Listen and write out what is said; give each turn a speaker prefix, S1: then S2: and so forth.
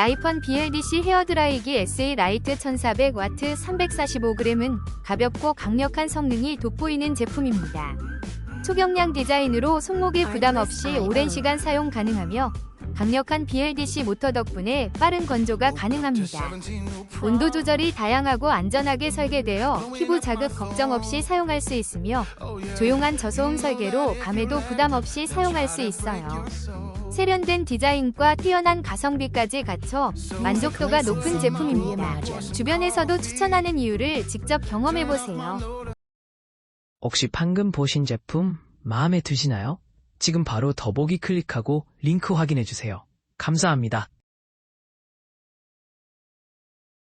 S1: 라이펀 BLDC 헤어드라이기 SA 라이트 1400W 345g은 가볍고 강력한 성능이 돋보이는 제품입니다. 초경량 디자인으로 손목에 부담 없이 오랜 시간 사용 가능하며 강력한 BLDC 모터 덕분에 빠른 건조가 가능합니다. 온도 조절이 다양하고 안전하게 설계되어 피부 자극 걱정 없이 사용할 수 있으며 조용한 저소음 설계로 밤에도 부담 없이 사용할 수 있어요. 세련된 디자인과 뛰어난 가성비까지 갖춰 만족도가 높은 제품입니다. 주변에서도 추천하는 이유를 직접 경험해보세요.
S2: 혹시 방금 보신 제품 마음에 드시나요? 지금 바로 더보기 클릭하고 링크 확인해주세요. 감사합니다.